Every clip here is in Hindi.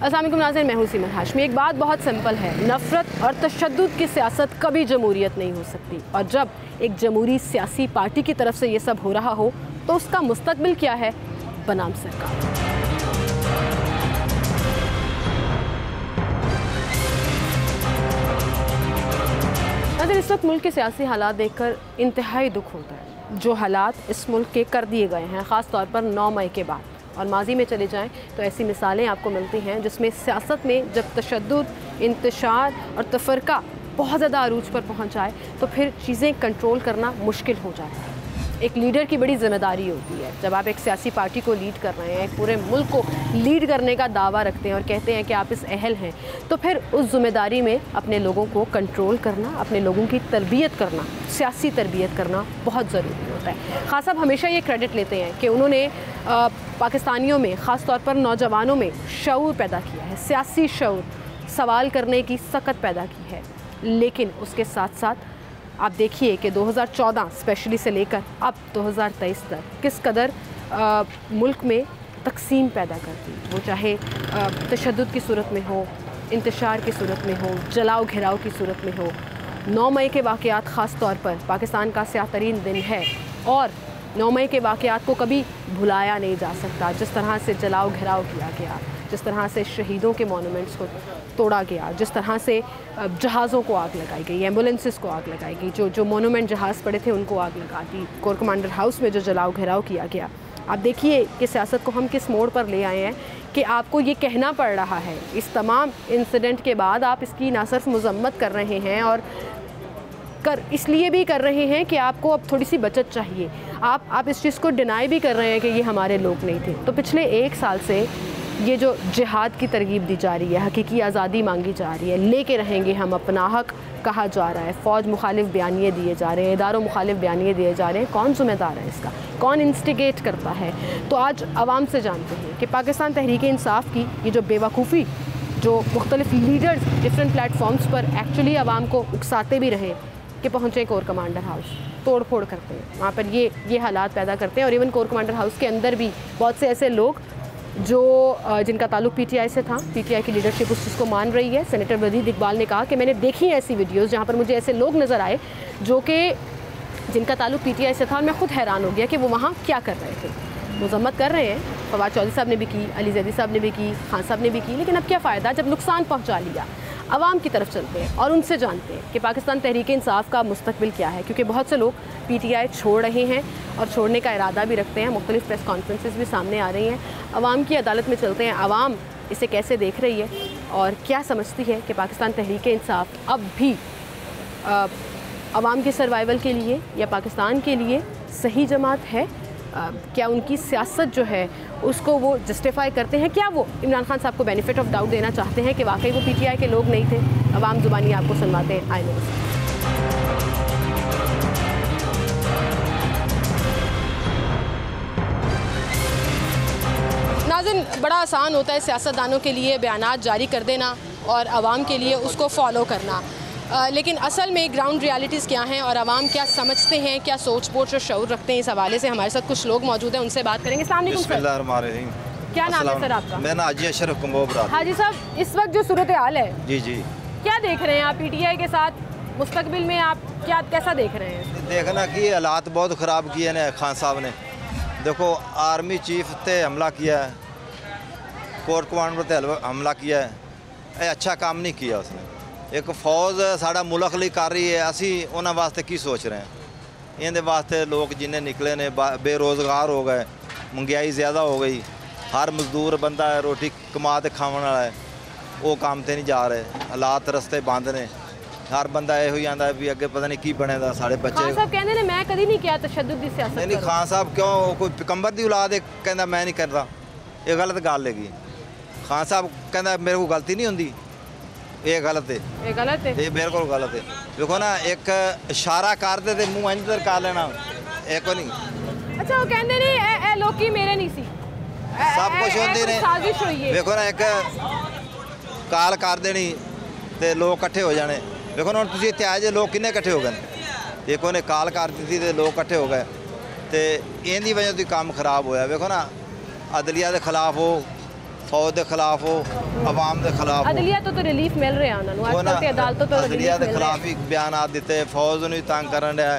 अस्सलाम वालेकुम नाज़रीन, मैं हूं सीमा हाशमी। एक बात बहुत सिंपल है, नफ़रत और तशद्दुद की सियासत कभी जमहूरियत नहीं हो सकती। और जब एक जमहूरी सियासी पार्टी की तरफ से ये सब हो रहा हो तो उसका मुस्तकबिल क्या है बनाम सरकार। नाज़रीन, इस वक्त मुल्क के सियासी हालात देखकर इंतहाई दुख होता है। जो हालात इस मुल्क के कर दिए गए हैं, ख़ास तौर पर 9 मई के बाद, और माजी में चले जाएं तो ऐसी मिसालें आपको मिलती हैं जिसमें सियासत में जब तशद्दुद, इंतशार और तफरका बहुत ज़्यादा अरूज पर पहुँच जाए तो फिर चीज़ें कंट्रोल करना मुश्किल हो जाता है। एक लीडर की बड़ी ज़िम्मेदारी होती है। जब आप एक सियासी पार्टी को लीड कर रहे हैं, एक पूरे मुल्क को लीड करने का दावा रखते हैं और कहते हैं कि आप इस अहल हैं, तो फिर उस ज़िम्मेदारी में अपने लोगों को कंट्रोल करना, अपने लोगों की तरबियत करना, सियासी तरबियत करना बहुत ज़रूरी होता है। खास साहब हमेशा ये क्रेडिट लेते हैं कि उन्होंने पाकिस्तानियों में, ख़ास तौर पर नौजवानों में शऊर पैदा किया है, सियासी शऊर, सवाल करने की सकत पैदा की है। लेकिन उसके साथ साथ आप देखिए कि 2014 स्पेशली से लेकर अब 2023 तक किस कदर मुल्क में तकसीम पैदा कर दी, वो चाहे तशद्दुद की सूरत में हो, इंतशार की सूरत में हो, जलाओ घिराव की सूरत में हो। 9 मई के वाक़यात ख़ास तौर पर पाकिस्तान का स्याह तरीन दिन है और 9 मई के वाक़यात को कभी भुलाया नहीं जा सकता। जिस तरह से जलाओ घिराव किया गया, जिस तरह से शहीदों के मोनूमेंट्स को तोड़ा गया, जिस तरह से जहाज़ों को आग लगाई गई, एम्बुलेंसेस को आग लगाई गई, जो मोनूमेंट जहाज़ पड़े थे उनको आग लगा दी, कोर कमांडर हाउस में जो जलाओ घेराव किया गया। आप देखिए कि सियासत को हम किस मोड़ पर ले आए हैं कि आपको ये कहना पड़ रहा है इस तमाम इंसिडेंट के बाद, आप इसकी ना सिर्फ मजम्मत कर रहे हैं और इसलिए भी कर रहे हैं कि आपको अब थोड़ी सी बचत चाहिए। आप इस चीज़ को डिनाई भी कर रहे हैं कि ये हमारे लोग नहीं थे। तो पिछले 1 साल से ये जो जिहाद की तरगीब दी जा रही है, हकीकी आज़ादी मांगी जा रही है, लेके रहेंगे हम, अपना हक कहा जा रहा है, फ़ौज मुखालिफ बयानिए दिए जा रहे हैं, इदारों मुखालिफ बयानिए दिए जा रहे हैं, कौन ज़िम्मेदार है इसका, कौन इंस्टिगेट करता है? तो आज आवाम से जानते हैं कि पाकिस्तान तहरीक इंसाफ की ये जो बेवकूफ़ी, जो मुख्तलिफ लीडर्स डिफरेंट प्लेटफॉर्म्स पर एक्चुअली आवाम को उकसाते भी रहे कि पहुँचे कोर कमांडर हाउस, तोड़ फोड़ करते हैं वहाँ पर, ये हालात पैदा करते हैं। और इवन कोर कमांडर हाउस के अंदर भी बहुत से ऐसे लोग जो जिनका ताल्लुक पीटीआई से था, पीटीआई की लीडरशिप उस चीज़ को मान रही है। सेनेटर वजीद इकबाल ने कहा कि मैंने देखी ऐसी वीडियोस जहाँ पर मुझे ऐसे लोग नज़र आए जो कि जिनका ताल्लुक पीटीआई से था, और मैं खुद हैरान हो गया कि वो वहाँ क्या कर रहे थे। मजम्मत कर रहे हैं, फवाद चौधरी साहब ने भी की, अली जैदी साहब ने भी की, खान साहब ने भी की, लेकिन अब क्या फ़ायदा जब नुकसान पहुँचा लिया। आवाम की तरफ चलते हैं और उनसे जानते हैं कि पाकिस्तान तहरीक इंसाफ का मुस्तकबिल क्या है, क्योंकि बहुत से लोग पीटीआई छोड़ रहे हैं और छोड़ने का इरादा भी रखते हैं। मुख्तलिफ प्रेस कॉन्फ्रेंसेस भी सामने आ रही हैं। आवाम की अदालत में चलते हैं, आवाम इसे कैसे देख रही है और क्या समझती है कि पाकिस्तान तहरीक इंसाफ अब भी आवाम के सर्वाइवल के लिए या पाकिस्तान के लिए सही जमात है। क्या उनकी सियासत जो है उसको वो जस्टिफाई करते हैं? क्या वो इमरान खान साहब को बेनिफिट ऑफ डाउट देना चाहते हैं कि वाकई वो पीटीआई के लोग नहीं थे? अवाम ज़ुबानी आपको सुनवाते हैं। आई नो नाज़रीन, बड़ा आसान होता है सियासतदानों के लिए बयानात जारी कर देना और आवाम के लिए उसको फॉलो करना, लेकिन असल में ग्राउंड रियलिटीज़ क्या हैं और आवाम क्या समझते हैं, क्या सोच पोच और शऊर रखते हैं, इस हवाले से हमारे साथ कुछ लोग मौजूद हैं, उनसे बात करेंगे। अस्सलाम वालेकुम सर। क्या नाम है सर आपका? मैं हाजी अशरफ कंबोज। हाजी साहब, इस वक्त जो सूरत हाल है, जी जी, क्या देख रहे हैं आप पीटीआई के साथ? मुस्तकबिल में आप कैसा देख रहे हैं? देखना कि हालात बहुत ख़राब किए हैं खान साहब ने। देखो, आर्मी चीफ पे हमला किया है, कोर कमांडर पर हमला किया है, अच्छा काम नहीं किया उसने। एक फौज साड़ा मुल्क लिए कर रही है, असी उन्होंने वास्ते की सोच रहे हैं? इनके वास्ते लोग जिन्हें निकले ने बेरोज़गार हो गए, महंगाई ज़्यादा हो गई, हर मजदूर बंदा है रोटी कमा के खाने वाला है, वो काम ते नहीं जा रहे, हालात रस्ते बंद ने, हर बंदा यो ही आंदा भी अगे पता नहीं की बनेगा साढ़े बच्चे। खान साहब कहते हैं मैं कभी नहीं किया तशद्दुद दी सियासत। नहीं, खान साहब क्यों, कोई पिकंबर की औलाद है कहता मैं नहीं करता, ये गलत गल हैगी। खान साहब कहता मेरे को गलती नहीं होंगी, ये गलत है, ये गलत है, ये बिल्कुल गलत है। देखो ना, एक इशारा कर दे ते मुंह इंज कर लेना, एक नहीं। अच्छा, वो कहते नहीं ए लोग की मेरे नहीं सी, सब कुछ होंदे ने, साजिश हुई है। देखो ना, एक काल कर देनी ते लोग इकट्ठे हो जाने। देखो ना, तुसीं इत्थे आए जे लोग किन्ने इकट्ठे हो गए, एक उन्हें काल कर दी थी ते लोग इकट्ठे हो गए, तो इनकी वजह से काम खराब होया। देखो ना, अदलिया के खिलाफ हो फौज के खिलाफ हो, आवाम के खिलाफ हो। अदलिया तो रिलीफ मिल रहा है उन्होंने, आजकल ते अदालतों तो अदलिया के रिलीफ मिल रहा खिलाफ ही बयान दिते, फौज ने तंग करन दिया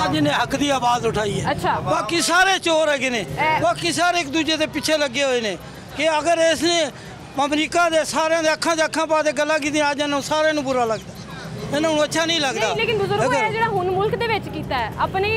जिन्हें हक की आवाज़ उठाई है। अच्छा। बाकी सारे चोर है ने, बाकी सारे एक दूजे के पीछे लगे हुए ने कि अगर इसने अमरीका के सारे अखा च अखा पा के गल्लां कीतियां अज सारे बुरा लगता, इन्होंने अच्छा नहीं लगता। नहीं, लेकिन बुजुर्गों ने ਜਿਹੜਾ ਹੁਣ ਮੁਲਕ ਦੇ ਵਿੱਚ ਕੀਤਾ ਹੈ ਆਪਣੇ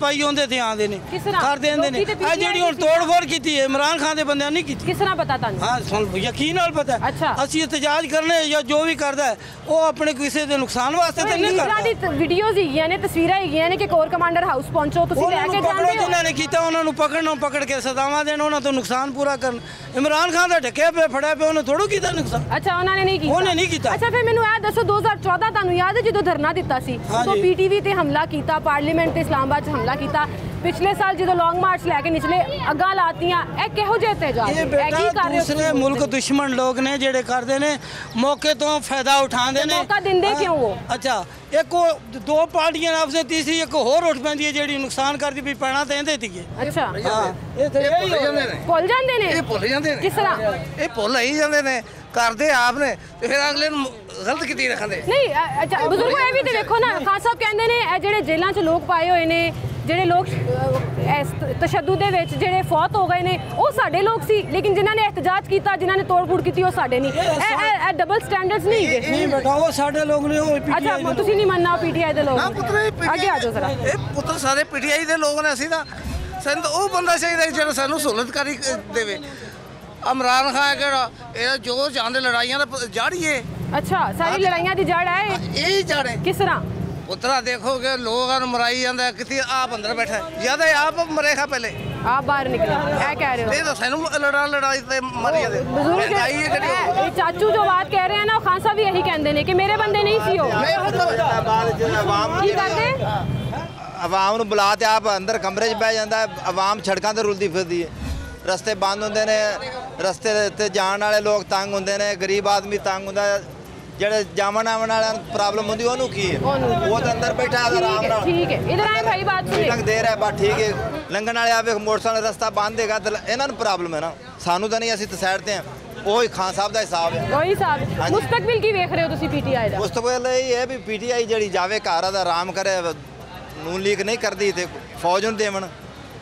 ਪਾਈ ਹੁੰਦੇ ਤੇ ਆਂਦੇ ਨੇ ਕਰ ਦਿੰਦੇ ਨੇ। ਆ ਜਿਹੜੀ ਹੁਣ ਤੋੜ-ਫੋੜ ਕੀਤੀ ਹੈ ਇਮਰਾਨ ਖਾਨ ਦੇ ਬੰਦਿਆਂ ਨਹੀਂ ਕੀਤੀ। ਕਿਸ ਤਰ੍ਹਾਂ ਪਤਾ ਤੁਹਾਨੂੰ? ਹਾਂ ਸੁਣ ਯਕੀਨ ਨਾਲ ਪਤਾ। ਅਸੀਂ ਇhtਜਾਜ ਕਰਨੇ ਜਾਂ ਜੋ ਵੀ ਕਰਦਾ ਹੈ ਉਹ ਆਪਣੇ ਕਿਸੇ ਦੇ ਨੁਕਸਾਨ ਵਾਸਤੇ ਤੇ ਨਹੀਂ ਕਰਦਾ। ਇਹਨਾਂ ਦੀ ਵੀਡੀਓਜ਼ ਹੈਗੀਆਂ ਨੇ, ਤਸਵੀਰਾਂ ਹੈਗੀਆਂ ਨੇ ਕਿ ਕੋਰ ਕਮਾਂਡਰ ਹਾਊਸ ਪਹੁੰਚੋ, ਤੁਸੀਂ ਲੈ ਕੇ ਜਾਂਦੇ ਹੋ। ਜਿਨ੍ਹਾਂ ਨੇ ਕੀਤਾ ਉਹਨਾਂ ਨੂੰ ਪਕੜ ਕੇ ਸਜ਼ਾਵਾਂ ਦੇਣ, ਉਹਨਾਂ ਤੋਂ ਨੁਕਸਾਨ ਪੂਰਾ ਕਰਨ। ਇਮਰਾਨ ਖਾਨ ਦਾ ਢੱਕਿਆ ਪਿਆ ਫੜਿਆ ਪਿਆ, ਉਹਨੇ ਥੋੜ੍ਹਾ ਕੀਤਾ ਨੁਕਸਾਨ। ਅੱਛਾ, ਉਹਨਾਂ ਨੇ ਨਹੀਂ ਕੀਤਾ। ਉਹਨੇ ਨਹੀਂ ਕੀਤਾ। ਅੱਛਾ, ਫਿਰ ਮੈਨੂੰ ਇਹ ਦੱਸੋ 2014 ਤੁਹਾਨੂੰ ਯਾਦ ਹੈ ਜਦੋਂ ਧਰਨਾ ਦਿੱਤਾ ਸੀ, ਉਦੋਂ ਪੀਟੀਵੀ ਤੇ ਹਮਲਾ ਕੀਤਾ, ਪਾਰਲੀਮੈਂਟ ਤੇ ਇਸਲਾਮਾਬਾਦ 'ਚ ਹਮਲਾ ਕੀਤਾ। ਪਿਛਲੇ ਸਾਲ ਜਦੋਂ ਲੌਂਗ ਮਾਰਚ ਲੈ ਕੇ ਨਿਚਲੇ ਅੱਗਾਂ ਲਾਤੀਆਂ, ਇਹ ਕਿਹੋ ਜਿਹੇ ਇhtਜਾਜ ਇਹ ਬੇਟਾ ਦੂਸਰੇ ਮੁਲਕ ਦੁਸ਼ਮਣ ਲੋਕ ਨੇ ਜਿਹੜੇ ਕਰਦੇ ਨੇ, ਮੌਕੇ ਤੋਂ ਫਾਇਦਾ ਉਠਾਉਂਦੇ ਨੇ। ਮੌਕਾ ਦਿੰਦੇ ਕਿਉਂ ਉਹ? ਅੱਛਾ, ਇੱਕ ਉਹ ਦੋ ਪਾਰਟੀਆਂ ਆਪਸ ਵਿੱਚ, ਤੀਸਰੀ ਇੱਕ ਹੋਰ ਉੱਠ ਪੈਂਦੀ ਹੈ ਜਿਹੜੀ ਨੁਕਸਾਨ ਕਰਦੀ ਵੀ ਪੈਣਾ ਤੇ ਇਹਦੇ ਤੀਏ। ਅੱਛਾ, ਹਾਂ ਇਹ ਤੇ ਇਹੀ ਹੁੰਦੇ ਨੇ, ਭੁੱਲ ਜਾਂਦੇ ਨੇ। ਇਹ ਭੁੱਲ ਜਾਂਦੇ ਨੇ। ਕਿਸ ਤਰ੍ਹਾਂ? ਇਹ ਭੁੱਲ ਹੀ ਜਾਂਦੇ ਨੇ, ਕਰਦੇ ਆਪ ਨੇ ਤੇ ਫਿਰ ਅਗਲੇ ਨੂੰ ਗਲਤ ਕੀਤੀ ਰੱਖਦੇ। ਨਹੀਂ ਅੱਛਾ ਬਜ਼ੁਰਗੋ, ਇਹ ਵੀ ਤੇ ਵੇਖੋ ਨਾ, ਖਾਨ ਸਾਹਿਬ ਕਹਿੰਦੇ ਨੇ ਇਹ ਜਿਹੜੇ ਜੇਲ੍ਹਾਂ 'ਚ ਲੋਕ ਪਾਏ ਹੋਏ ਨੇ, ਜਿਹੜੇ ਲੋਕ ਤਸ਼ੱਦੁਦ ਦੇ ਵਿੱਚ ਜਿਹੜੇ ਫੌਤ ਹੋ ਗਏ ਨੇ, ਉਹ ਸਾਡੇ ਲੋਕ ਸੀ, ਲੇਕਿਨ ਜਿਨ੍ਹਾਂ ਨੇ ਇhtਜਾਜ ਕੀਤਾ, ਜਿਨ੍ਹਾਂ ਨੇ ਤੋੜ-ਫੋੜ ਕੀਤੀ, ਉਹ ਸਾਡੇ ਨਹੀਂ। ਇਹ ਡਬਲ ਸਟੈਂਡਰਡਸ ਨਹੀਂ ਹੈਗੇ। ਨਹੀਂ ਬੇਟਾ, ਉਹ ਸਾਡੇ ਲੋਕ ਨੇ। ਉਹ ਅੱਛਾ, ਤੁਸੀਂ ਨਹੀਂ ਮੰਨਣਾ ਪੀਟੀਆਈ ਦੇ ਲੋਕ? ਅੱਗੇ ਆ ਜਾਓ ਜ਼ਰਾ। ਇਹ ਪੁੱਤਰ ਸਾਰੇ ਪੀਟੀਆਈ ਦੇ ਲੋਕ ਨੇ। ਅਸੀਂ ਤਾਂ ਸਾਨੂੰ ਤਾਂ ਉਹ ਬੰਦਾ ਚਾਹੀਦਾ ਜਿਹੜਾ ਸਾਨੂੰ ਸਹੂਲਤਕਾਰੀ ਦੇਵੇ। ਇਮਰਾਨ ਖਾਨ ਕਿਹੜਾ ਇਹ ਜੋ ਜਾਂਦੇ ਲੜਾਈਆਂ ਦਾ ਜਾੜੀਏ। ਅੱਛਾ, ਸਾਰੀ ਲੜਾਈਆਂ ਦੀ ਜੜ ਹੈ ਇਹ ਜੜ ਹੈ। ਕਿਸ ਤਰ੍ਹਾਂ? ਪੁੱਤਰਾ ਦੇਖੋਗੇ ਲੋਕਾਂ ਨੂੰ ਮਰਾਈ ਜਾਂਦਾ, ਕਿਤੇ ਆਪ ਅੰਦਰ ਬੈਠਾ ਜਿਆਦਾ ਆਪ ਮਰੇਗਾ ਪਹਿਲੇ, ਆਪ ਬਾਹਰ ਨਿਕਲੇ। ਇਹ ਕਹਿ ਰਹੇ ਹੋ? ਇਹ ਤਾਂ ਸਾਨੂੰ ਲੜਾਈ ਤੇ ਮਰ ਜਾਂਦੇ। ਇਹ ਚਾਚੂ ਜੋ ਬਾਤ ਕਹਿ ਰਹੇ हैं ना, खान साहब भी यही कहते हैं कि मेरे बंदे नहीं सी हो। की करते? आवाम ਨੂੰ ਬੁਲਾ ਤੇ ਆਪ ਅੰਦਰ ਕਮਰੇ 'ਚ ਬਹਿ ਜਾਂਦਾ ਹੈ। ਆਵਾਮ ਸੜਕਾਂ ਤੇ ਰੁਲਦੀ ਫਿਰਦੀ ਹੈ, ਰਸਤੇ ਬੰਦ ਹੁੰਦੇ ਨੇ, ਰਸਤੇ ਤੇ ਜਾਣ ਵਾਲੇ ਲੋਕ ਤੰਗ ਹੁੰਦੇ ਨੇ, ਗਰੀਬ ਆਦਮੀ ਤੰਗ ਹੁੰਦਾ। ਜਿਹੜੇ ਜਾਵਣ ਆਵਣ ਵਾਲਿਆਂ ਨੂੰ ਪ੍ਰੋਬਲਮ ਹੁੰਦੀ ਉਹਨੂੰ ਕੀ ਹੈ? ਉਹ ਤਾਂ ਅੰਦਰ ਬੈਠਾ ਆਰਾਮ ਨਾਲ। ਠੀਕ ਹੈ, ਇਧਰ ਆਏ ਭਾਈ, ਬਾਤ ਸੁਣੋ। ਲੰਘ ਦੇ ਰਿਹਾ ਬਸ ਠੀਕ ਹੈ। ਲੰਘਣ ਵਾਲੇ ਆਵੇ ਮੋਟਰਸਾਈਕਲ ਰਸਤਾ ਬੰਦ ਹੈਗਾ ਤਾਂ ਇਹਨਾਂ ਨੂੰ ਪ੍ਰੋਬਲਮ ਹੈ ਨਾ, ਸਾਨੂੰ ਤਾਂ ਨਹੀਂ। ਅਸੀਂ ਤਾਂ ਸਾਈਡ ਤੇ ਹਾਂ। ਉਹੀ ਖਾਨ ਸਾਹਿਬ ਦਾ ਹਿਸਾਬ ਹੈ। ਉਹੀ ਹਿਸਾਬ। ਮੁਸਤਕਬਲ ਕੀ ਵੇਖ ਰਹੇ ਹੋ ਤੁਸੀਂ ਪੀਟੀਆਈ ਦਾ? ਮੁਸਤਕਬਲ ਇਹ ਹੈ ਵੀ ਪੀਟੀਆਈ ਜਿਹੜੀ ਜਾਵੇ ਘਰ ਦਾ ਆਰਾਮ ਕਰੇ, ਨੂਨ ਲੀਕ नहीं करती थे, फौज ਨੂੰ देवन,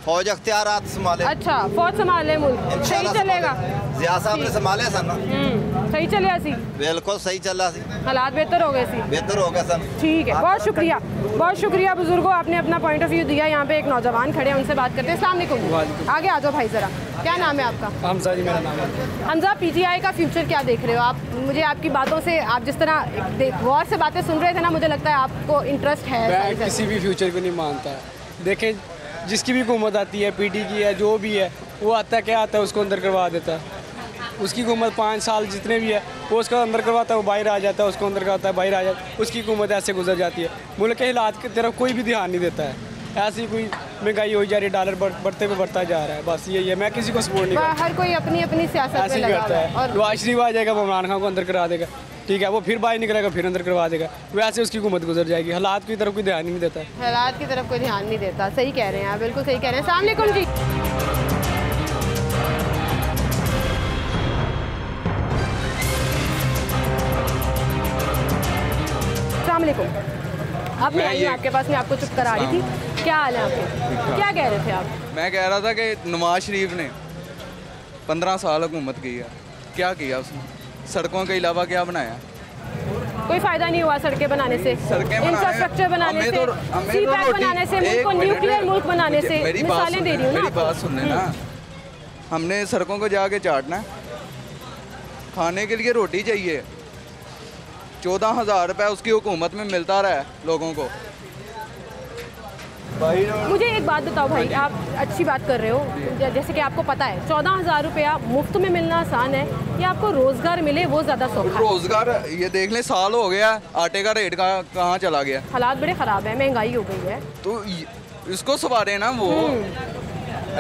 फौज अख्तियारात संभाले। अच्छा, फौज संभाले मुल्क, सही चलेगा। जिया साहब ने संभाले सन, सही चलिया सी, बिल्कुल सही चला सी, हालात बेहतर हो गए सी, बेहतर हो गए सन। ठीक है, बहुत शुक्रिया, बहुत शुक्रिया बुजुर्गों, आपने अपना पॉइंट ऑफ व्यू दिया। यहाँ पे एक नौजवान खड़े हैं, उनसे बात करते हैं। अस्सलाम वालेकुम, आगे आ जाओ भाई ज़रा। क्या नाम है आपका? हमजा जी मेरा नाम है। हमजा, पीटीआई का फ्यूचर क्या देख रहे हो आप? मुझे आपकी बातों से, आप जिस तरह गौर से बातें सुन रहे थे ना, मुझे लगता है आपको इंटरेस्ट है। मैं किसी भी फ्यूचर को नहीं मानता है। देखें, जिसकी भी हुकूमत आती है, पीटी की है, जो भी है, वो आता है, क्या आता है उसको अंदर करवा देता है। उसकी हुकूमत 5 साल जितने भी है वो उसका अंदर करवाता है, वो बाहर आ जाता है, उसको अंदर करवाता है, बाहर आ जाता है। उसकी हुकूमत ऐसे गुजर जाती है। मुल्क के हालात की तरफ कोई भी ध्यान नहीं देता है। ऐसी कोई महंगाई हो जा रही है, डॉलर बढ़ते पे बढ़ता जा रहा है, बस यही है। मैं किसी को सपोर्ट नहीं करता, हर कोई अपनी अपनी सियासत ऐसे ही करता है। और नवाज शरीफ आ जाएगा, वो इमरान खान को अंदर करा देगा, ठीक है, वो फिर बाहर निकलेगा, फिर अंदर करवा देगा, वैसे उसकी हुकूमत गुजर जाएगी। हालात की तरफ कोई ध्यान ही नहीं देता है। हालात की तरफ कोई ध्यान नहीं देता, सही कह रहे हैं आप, बिल्कुल सही कह रहे हैं। अस्सलाम वालेकुम जी। अस्सलाम वालेकुम। अब मैं आई हूँ आपके पास, मैं आपको चुप करा रही थी। क्या हाल है आपके? क्या कह रहे थे आप? मैं कह रहा था कि नवाज शरीफ ने 15 साल हुकूमत की है, क्या किया उसने? सड़कों के अलावा क्या बनाया? कोई फायदा नहीं हुआ सड़कें बनाने से, इंफ्रास्ट्रक्चर बनाने से, सी पैक बनाने से, मुल्क को न्यूक्लियर मुल्क बनाने से। मिसालें दे रही हूँ ना, मेरी बात सुनने ना। हमने सड़कों को जाके चाटना है, खाने के लिए रोटी चाहिए, 14,000 रुपये उसकी हुकूमत में मिलता रहा है लोगों को। मुझे एक बात बताओ भाई, आप अच्छी बात कर रहे हो, जैसे कि आपको पता है 14,000 रुपया मुफ्त में मिलना आसान है या आपको रोजगार मिले वो ज़्यादा सौखा है? रोजगार ये देख लें, साल हो गया, आटे का रेट कहाँ चला गया। हालात बड़े ख़राब है, महंगाई हो गई है, तो इसको सवारे ना, वो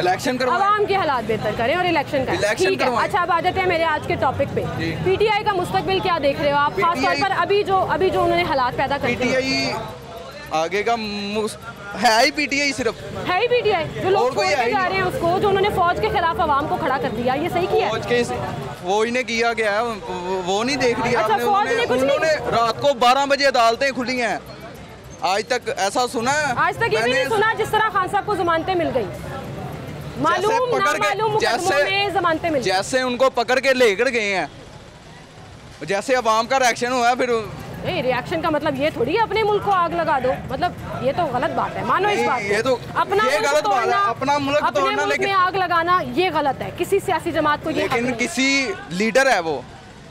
इलेक्शन करवाएं, आवाम के हालात बेहतर करें और इलेक्शन करें। ठीक है, अच्छा अब आ जाते हैं मेरे आज के टॉपिक पे। पीटीआई का मुस्तकबिल क्या देख रहे हो आप, खासतौर पर अभी जो उन्होंने हालात पैदा कर दिए? पीटीआई आगे का है ही पीटीआई, सिर्फ है ही पीटीआई। जो लोग और कोई छोड़ है के ही जा रहे हैं उसको, जो उन्होंने फौज के खिलाफ आवाम को खड़ा कर दिया, ये सही किया है? फौज के वो इन्हें किया गया है, वो नहीं देख लिया अच्छा, आपने? फौज ने कुछ नहीं? उन्होंने रात को 12 बजे अदालतें खुली हैं, आज तक ऐसा सुना है? आज तक ये भी नहीं सुना जिस तरह खान साहब को जमानतें मिल गई, मालूम ना मालूम मुकदमों में जमानतें मिल गई। जैसे उनको पकड़ के लेकर गए हैं, जैसे अवाम का रिएक्शन हुआ, फिर नहीं, रिएक्शन का मतलब ये थोड़ी है अपने मुल्क को आग लगा दो, मतलब ये तो गलत बात है, मानो इस बात ये तो अपना ये गलत बात है, अपना मुल्क अपने तोड़ना, मुल्क लेकिन में आग लगाना ये गलत है, किसी सियासी जमात को ये हक लेकिन नहीं है। किसी लीडर है, वो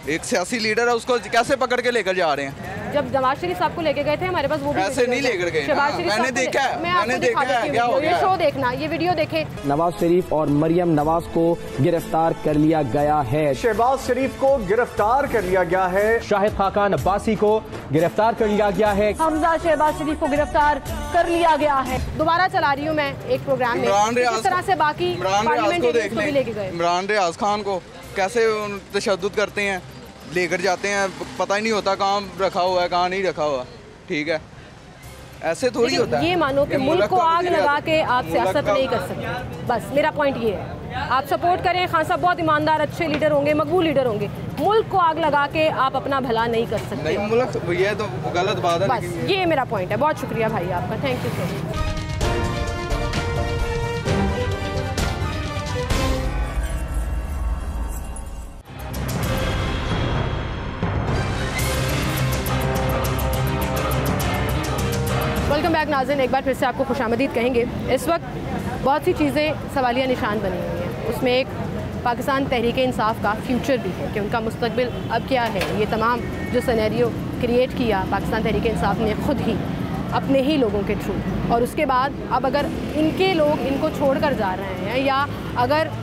एक सियासी लीडर है, उसको कैसे पकड़ के लेकर जा रहे हैं? जब नवाज शरीफ साहब को लेके गए थे हमारे पास, वो भी ऐसे नहीं लेकर गए। शहबाज शरीफ मैंने साहब को देखा है, मैं आपको मैंने दिखा देखा है, देती हूँ क्या हो वीडियो, ये गया? शो देखना, ये वीडियो देखे। नवाज शरीफ और मरियम नवाज को गिरफ्तार कर लिया गया है। शहबाज शरीफ को गिरफ्तार कर लिया गया है। शाहिद खाकान अब्बासी को गिरफ्तार कर लिया गया है। हमजा शहबाज शरीफ को गिरफ्तार कर लिया गया है। दोबारा चला रही हूँ मैं एक प्रोग्राम में, इस तरह से बाकी पार्लियामेंट को भी लेके गए। इमरान रियाज खान को कैसे तशद्दुद करते हैं, लेकर जाते हैं, पता ही नहीं होता कहाँ रखा हुआ है कहाँ नहीं रखा हुआ। ठीक है, ऐसे थोड़ी होता है। ये मानो कि मुल्क को आग लगा के आप सियासत का नहीं कर सकते, बस मेरा पॉइंट ये है। आप सपोर्ट करें, खान साहब बहुत ईमानदार अच्छे लीडर होंगे, मकबूल लीडर होंगे, मुल्क को आग लगा के आप अपना भला नहीं कर सकते। नहीं, मुल्क ये तो गलत बात है। बस ये मेरा पॉइंट है। बहुत शुक्रिया भाई आपका, thank you so much. Welcome back नाज़रीन, एक बार फिर से आपको खुशामदीद कहेंगे। इस वक्त बहुत सी चीज़ें सवालिया निशान बनी हुई हैं, उसमें एक पाकिस्तान तहरीक इंसाफ का फ्यूचर भी है कि उनका मुस्तकबिल अब क्या है। ये तमाम जो सिनेरियो क्रिएट किया पाकिस्तान तहरीक इंसाफ ने खुद ही अपने ही लोगों के थ्रू, और उसके बाद अब अगर इनके लोग इनको छोड़ कर जा रहे हैं या अगर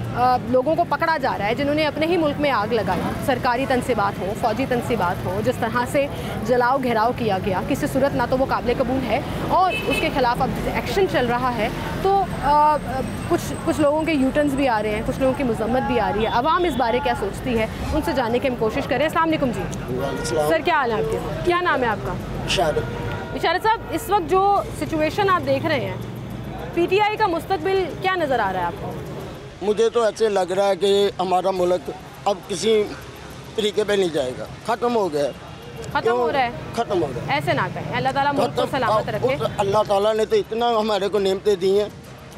लोगों को पकड़ा जा रहा है जिन्होंने अपने ही मुल्क में आग लगाई, सरकारी तनसीबात हो, फ़ौजी तनसीबात हो, जिस तरह से जलाओ घेराव किया गया, किसी सूरत ना तो वो काबिल कबूल है, और उसके ख़िलाफ़ अब एक्शन चल रहा है, तो कुछ लोगों के यूटर्न्स भी आ रहे हैं, कुछ लोगों की मजम्मत भी आ रही है। अवाम इस बारे क्या सोचती है, उनसे जानने की हम कोशिश करें। अस्सलाम वालेकुम जी। सर क्या हाल है आपके, क्या नाम है आपका? इशारत साहब, इस वक्त जो सिचुएशन आप देख रहे हैं, PTI का मुस्तकबिल क्या नज़र आ रहा है आपको? मुझे तो ऐसे लग रहा है कि हमारा मुल्क अब किसी तरीके पे नहीं जाएगा, ख़त्म हो गया। ख़त्म हो रहा है? ख़त्म हो रहा है। ऐसे ना कहें, अल्लाह ताला मुल्क को सलामत रखे। अल्लाह ताला ने तो इतना हमारे को नेमतें दी हैं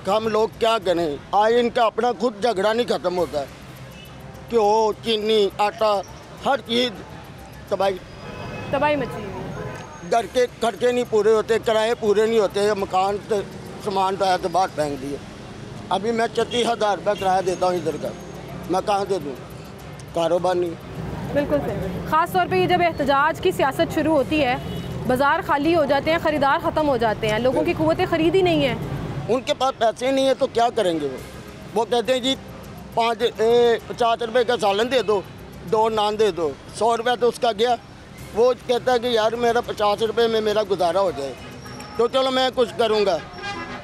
कि हम लोग क्या करें। आज इनका अपना खुद झगड़ा नहीं ख़त्म होता है, घ्यो, चीनी, आटा, हर चीज़ तबाही मची हुई। घर के खर्चे नहीं पूरे होते, किराए पूरे नहीं होते, मकान से सामान तो आया तो बाहर फेंक दिए। अभी मैं 36,000 रुपये किराया देता हूँ इधर का, मैं कहाँ दे दूँ, कारोबार नहीं। बिल्कुल सही। ख़ास तौर पे ये जब एहतजाज की सियासत शुरू होती है, बाज़ार खाली हो जाते हैं, ख़रीदार ख़त्म हो जाते हैं, लोगों की क़ुव्वत ख़रीद ही नहीं है, उनके पास पैसे नहीं है तो क्या करेंगे। वो कहते हैं जी 50 रुपये का सालन दे दो, 2 नान दे दो, 100 रुपये तो उसका गया। वो कहता है कि यार मेरा 50 रुपये में मेरा गुजारा हो जाए, तो चलो मैं कुछ करूँगा।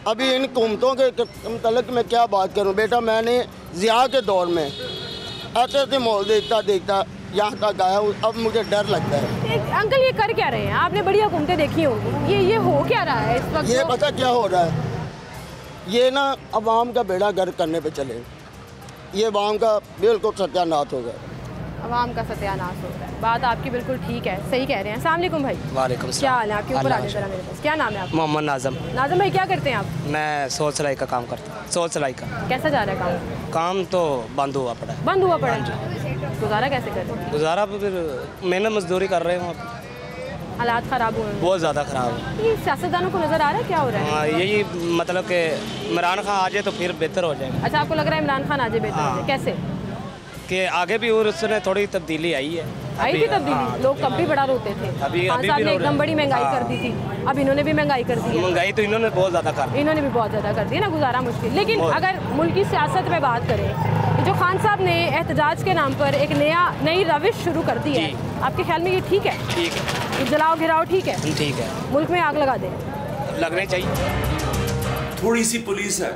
अभी इन हुकूमतों के मतलब मैं क्या बात करूं बेटा, मैंने ज़िया के दौर में ऐसे ऐसे माहौल देखता यहाँ तक आया, अब मुझे डर लगता है। अंकल ये कर क्या रहे हैं, आपने बड़ी हुकूमतें देखी होंगी, ये हो क्या रहा है इस वक्त? ये पता क्या हो रहा है, ये ना अवाम का बेड़ा गर्क करने पे चले, ये अवाम का बिल्कुल सत्यानाश हो गया। अवाम का सत्यानाश हो रहा है, बात आपकी बिल्कुल ठीक है, सही कह रहे हैं। अस्सलाम वालेकुम भाई। वालेकुम क्या हाल है आपके? ऊपर आने जरा मेरे पास। क्या नाम है आपका? मोहम्मद नाज़म। नाज़म भाई क्या करते हैं आप? मैं सोल सिलाई का काम करता हूँ। सोल सिलाई का कैसा जा रहा है काम तो बंद हुआ पड़ा है। बंद हुआ पड़ा है, गुजारा कैसे कर रहे हैं? गुजारा फिर मेहनत मजदूरी कर रहे हैं, हालात ख़राब हुए हैं, बहुत ज़्यादा ख़राब है। ये सियासतदानों को नज़र आ रहा है क्या हो रहा है? हाँ, यही मतलब कि इमरान खान आ जाए तो फिर बेहतर हो जाएगा। अच्छा, आपको लग रहा है इमरान खान आ जाए बेहतर हो जाए, कैसे कि आगे भी और उसने थोड़ी तब्दीली आई है। आई थी तब्दीली, लोग तब भी बड़ा रोते थे, खान साहब ने एकदम बड़ी महंगाई कर दी थी, अब इन्होंने भी महंगाई कर दी है। महंगाई तो इन्होंने बहुत ज़्यादा कर दी, इन्होंने भी बहुत ज़्यादा कर दी ना, गुजारा मुश्किल। लेकिन अगर मुल्क की सियासत में बात करें, जो खान साहब ने एहतजाज के नाम पर एक नई रविश शुरू कर दी है, आपके ख्याल में ये ठीक है? ठीक है। ये जलाओ घिराओ ठीक है? ठीक है। मुल्क में आग लगा दें, लगने चाहिए। थोड़ी सी पुलिस है,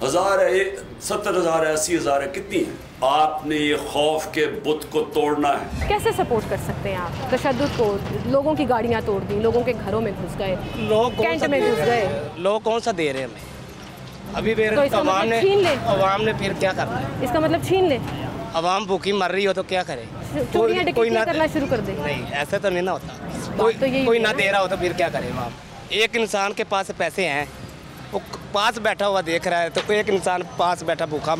1000 है, 70,000 है, 80,000 है, कितनी है? आपने ये खौफ के बुत को तोड़ना है। कैसे सपोर्ट कर सकते हैं आप तशद्दुद को? लोगों की गाड़ियां तोड़ दी, लोगों के घरों में घुस गए, कैंट में घुस गए। लोग कौन सा दे रहे हैं हमें? अभी तो इसका मतलब छीन ले। अवाम ने फिर क्या करना है? इसका मतलब छीन ले। अवाम भूखी मर रही हो तो क्या करे? चोरियां डकैतियां करना शुरू कर दे। नहीं, ऐसा तो नहीं ना होता। कोई ना दे रहा हो तो फिर क्या करे अवाम? एक इंसान के पास पैसे हैं, वो पास बैठा हुआ देख रहा है, तो एक इंसान पास बैठा भूखा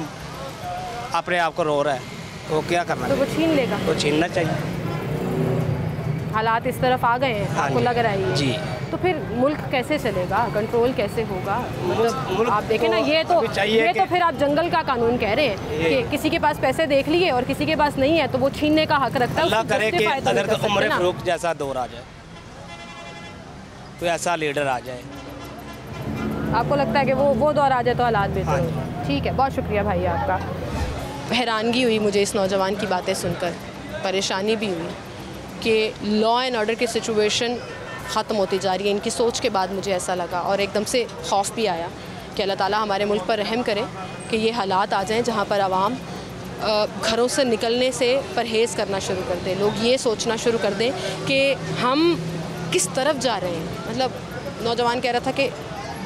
अपने आप को रो रहा है, तो वो क्या करना? तो वो छीन लेगा। तो छीनना चाहिए। हालात इस तरफ आ गए हैं, आपको लग रहा है जी। तो फिर मुल्क कैसे चलेगा? कंट्रोल कैसे होगा? मतलब आप देखें ना, ये तो फिर आप जंगल का कानून कह रहे हैं कि किसी के पास पैसे देख लिए और किसी के पास नहीं है तो वो छीनने का हक रखता है। अल्लाह करे कि अगर तो उमर फारूक जैसा दौर आ जाए, तो ऐसा लीडर आ जाए। आपको लगता है कि वो दौर आ जाए तो हालात बेहतर हो? ठीक है, बहुत शुक्रिया भाई आपका। हैरानगी हुई मुझे इस नौजवान की बातें सुनकर, परेशानी भी हुई कि लॉ एंड ऑर्डर की सिचुएशन ख़त्म होती जा रही है। इनकी सोच के बाद मुझे ऐसा लगा और एकदम से खौफ भी आया कि अल्लाह ताला हमारे मुल्क पर रहम करे कि ये हालात आ जाएं जहाँ पर आवाम घरों से निकलने से परहेज़ करना शुरू कर दें, लोग ये सोचना शुरू कर दें कि हम किस तरफ जा रहे हैं। मतलब नौजवान कह रहा था कि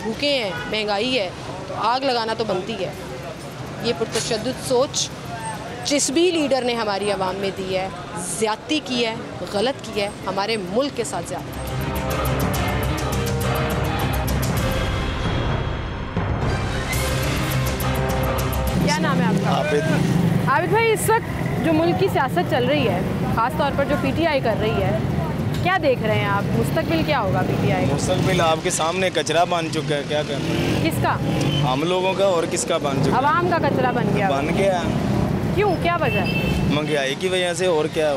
भूखे हैं, महंगाई है, तो आग लगाना तो बनती है। ये पुरतशद्दुद सोच जिस भी लीडर ने हमारी आवाम में दी है, ज़्यादती की है, गलत की है, हमारे मुल्क के साथ ज़्यादती। क्या नाम है आपका? आबिद। आबिद भाई, इस वक्त जो मुल्क की सियासत चल रही है, ख़ास तौर पर जो पीटीआई कर रही है, क्या देख रहे हैं आप? मुस्तकबिल क्या होगा पीटीआई का? मुस्तकबिल आपके सामने कचरा बन चुका है। क्या करना है? किसका? हम लोगों का। और किसका बन चुका है? आवाम का कचरा बन गया। बन गया। क्यों, क्या वजह? महंगाई की वजह से। और क्या,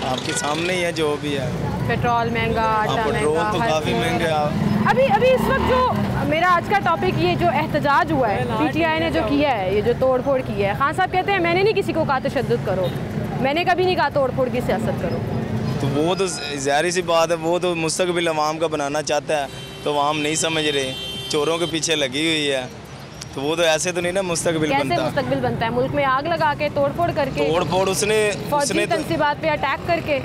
आपके सामने ही है जो भी है। पेट्रोल महंगा, आटा पेट्रोल तो काफ़ी महंगा। अभी इस वक्त जो मेरा आज का टॉपिक, ये जो एहतजाज हुआ है, पीटीआई ने जो किया है, ये जो तोड़ फोड़ की है, खान साहब कहते हैं मैंने नहीं किसी को कहा तशद्दुद करो, मैंने कभी नहीं कहा तोड़ फोड़ की सियासत करो। तो वो तो ज़ाहिर सी बात है, वो तो मुस्तकबिल अवाम का बनाना चाहता है, तो अवाम नहीं समझ रहे, चोरों के पीछे लगी हुई है, तो वो तो ऐसे तो नहीं ना मुस्तकबिल बनता। कैसे मुस्तकबिल बनता है? मुल्क में आग लगा के, तोड़ फोड़ करके, तोड़ फोड़ उसने तंसीबात पे अटैक करके।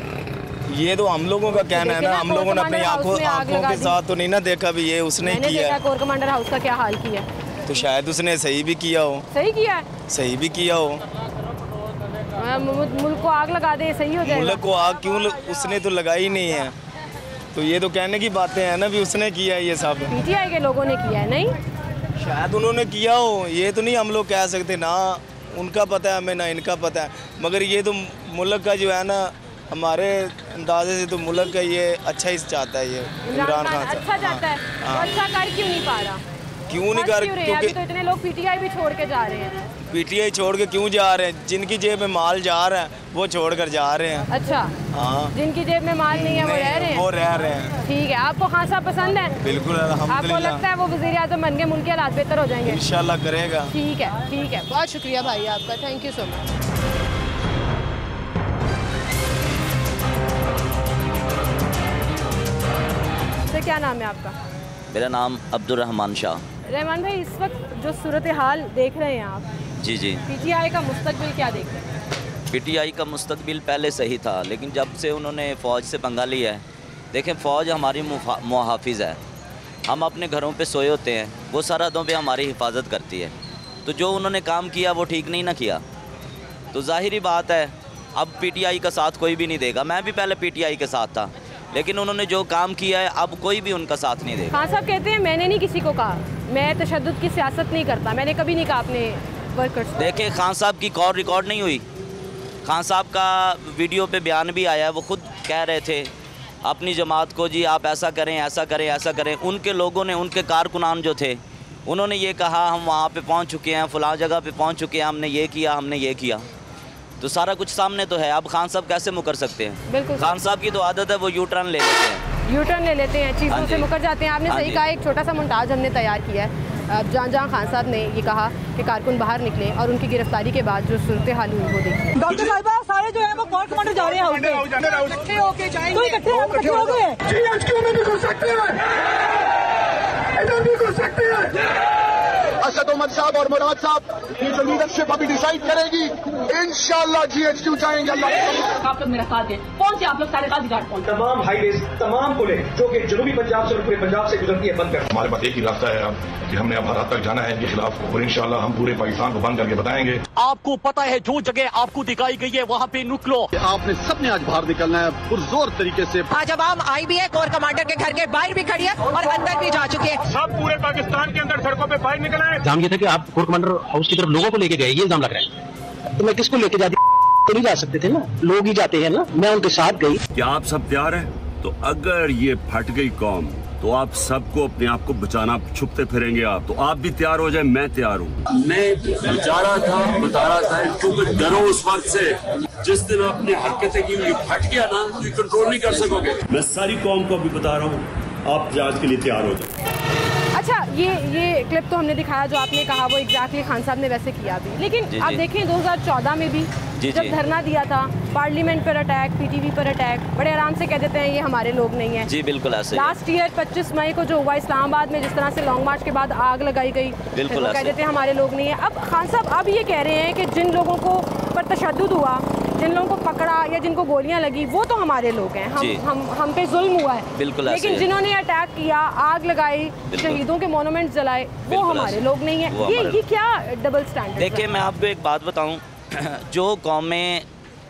ये तो हम लोगों का कहना है ना, हम लोगों ने अपनी आंखों के साथ तो नहीं ना देखा भी ये उसने किया। कोर कमांडर हाउस का क्या हाल किया, तो शायद उसने सही भी किया हो। सही किया है? सही भी किया हो। मुल्क को आग लगा दे, सही हो जाएगा? मुल्क को आग क्यों, उसने तो लगाई नहीं है, तो ये तो कहने की बातें हैं ना भी उसने किया है ये सब। पीटीआई के लोगों ने किया है? नहीं, शायद उन्होंने किया हो, ये तो नहीं हम लोग कह सकते ना, उनका पता है हमें ना इनका पता है, मगर ये तो मुल्क का जो है ना, हमारे अंदाजे से तो मुल्क का ये अच्छा ही चाहता है। ये इमरान खान अच्छा चाहता है, तो अच्छा कर क्यों नहीं पा रहा? क्यों नहीं कर? क्योंकि अभी तो इतने लोग पीटीआई भी छोड़ के जा रहे हैं। पीटीआई छोड़ के क्यों जा रहे हैं? जिनकी जेब में माल जा रहा है वो छोड़ कर जा रहे हैं। अच्छा, हाँ, जिनकी जेब में माल नहीं है वो रह रहे हैं। वो रह रहे हैं। ठीक है, आपको खान साहब पसंद है? बिल्कुल, अल्हम्दुलिल्लाह। आपको लगता है वो वज़ीर आज़म बन के मुल्क के हालात बेहतर हो जाएंगे? इंशाल्लाह करेगा। ठीक है, बहुत शुक्रिया भाई आपका, थैंक यू सो मच। तो क्या नाम है आपका? मेरा नाम अब्दुल रहमान शाह। रहमान भाई, इस वक्त जो सूरत हाल देख रहे हैं आप, जी, पीटीआई का मुस्तकबिल क्या देख रहे हैं? पीटीआई का मुस्तकबिल पहले सही था, लेकिन जब से उन्होंने फ़ौज से पंगा लिया है, देखें फ़ौज हमारी मुहाफिज़ है, हम अपने घरों पे सोए होते हैं, वो सरहदों पे हमारी हिफाजत करती है, तो जो उन्होंने काम किया वो ठीक नहीं ना किया, तो ज़ाहिरी बात है अब पीटीआई का साथ कोई भी नहीं देगा। मैं भी पहले पीटीआई के साथ था, लेकिन उन्होंने जो काम किया है अब कोई भी उनका साथ नहीं देगा। खान साहब कहते हैं मैंने नहीं किसी को कहा, मैं तशद्दुद की सियासत नहीं करता, मैंने कभी नहीं कहा अपने वर्कर्स। देखिए, खान साहब की कॉल रिकॉर्ड नहीं हुई, खान साहब का वीडियो पे बयान भी आया है, वो खुद कह रहे थे अपनी जमात को, जी आप ऐसा करें, ऐसा करें, ऐसा करें। उनके लोगों ने, उनके कारकुनान जो थे, उन्होंने ये कहा हम वहाँ पे पहुँच चुके हैं, फ़लाँ जगह पे पहुँच चुके हैं, हमने ये किया, हमने ये किया, तो सारा कुछ सामने तो है। अब खान साहब कैसे मुकर सकते हैं? बिल्कुल, खान साहब की तो आदत है वो यू टर्न ले लेते हैं, चीज़ों से मुकर जाते हैं। आपने सही कहा, एक छोटा सा मोन्टाज हमने तैयार किया है जहाँ खान साहब ने ये कहा कि कारकुन बाहर निकले और उनकी गिरफ्तारी के बाद जो सूरत हाल हुई वो देखिए। डॉक्टर साहिबा, सारे जो है वो कोर्ट कमांडर जा रहे हैं, इकट्ठे होके जाएंगे, तो इकट्ठे हो गए क्यों नहीं घुस सकते हैं, इधर भी घुस सकते हैं। असद उमर साहब और मुराद साहब की जो लीडरशिप अभी डिसाइड करेगी, इंशाल्लाह GHQ जाएंगे। अल्लाह आप लोग मेरा साथ दें। कौन से आप लोग सारे गाजी घाट पहुंचे? तमाम हाईवेज, तमाम पुलें जो कि जनूबी पंजाब से और पूरे पंजाब से गुजरती है बंद कर। हमारे पास एक ही रास्ता है अब कि हमने अब भारत तक जाना है इनके खिलाफ, और इंशाल्लाह हम पूरे पाकिस्तान को बंद करके बताएंगे। आपको पता है जो जगह आपको दिखाई गई है वहाँ पे निकलो। आपने सबने आज बाहर निकलना है पुरजोर तरीके से। आज आवाम आई भी है, कोर कमांडर के घर के बाहर भी खड़ी है और अंदर भी जा चुके हैं। सब पूरे पाकिस्तान के अंदर सड़कों पे बाहर निकला है। इल्जाम ये था कि आप कोर कमांडर हाउस की तरफ लोगों को लेके गए, ये इल्जाम लग रहा है। तो मैं किसको लेके जाती तो नहीं जा सकते थे ना, लोग ही जाते हैं ना, मैं उनके साथ गई। क्या आप सब तैयार हैं? तो अगर ये फट गई कौम तो आप सबको अपने आप को बचाना, छुपते फिरेंगे आप, तो आप भी तैयार हो जाए, मैं तैयार हूँ। मैं बता रहा था क्योंकि डरो उस वक्त से जिस दिन आपने हरकतें की, ये फट गया ना तो कंट्रोल नहीं कर सकोगे। मैं सारी कौम को भी बता रहा हूँ, आप जहाज के लिए तैयार हो जाए। अच्छा, ये क्लिप तो हमने दिखाया जो आपने कहा वो एग्जैक्टली खान साहब ने वैसे किया भी, लेकिन आप देखें 2014 में भी जब धरना दिया था, पार्लियामेंट पर अटैक, PTV पर अटैक, बड़े आराम से कह देते हैं ये हमारे लोग नहीं है। जी बिल्कुल ऐसे। लास्ट ईयर 25 मई को जो हुआ इस्लामाबाद में, जिस तरह से लॉन्ग मार्च के बाद आग लगाई गई, बिल्कुल कह देते हैं हमारे लोग नहीं है। अब खान साहब अब ये कह रहे हैं कि जिन लोगों को पर तशद्दुद हुआ, जिन लोगों को पकड़ा या जिनको गोलियां लगी, वो तो हमारे लोग हैं, हम पे जुल्म हुआ है। बिल्कुल, लेकिन जिन्होंने अटैक किया, आग लगाई, शहीदों के मोनूमेंट जलाए, वो हमारे लोग नहीं है। ये क्या डबल स्टैंडर्ड? देखिए मैं आपको एक बात बताऊं, जो कौमें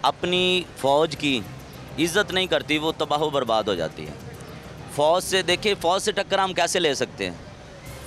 अपनी फ़ौज की इज़्ज़त नहीं करती वो तबाह बर्बाद हो जाती है। फ़ौज से देखिए, फ़ौज से टक्कर हम कैसे ले सकते हैं?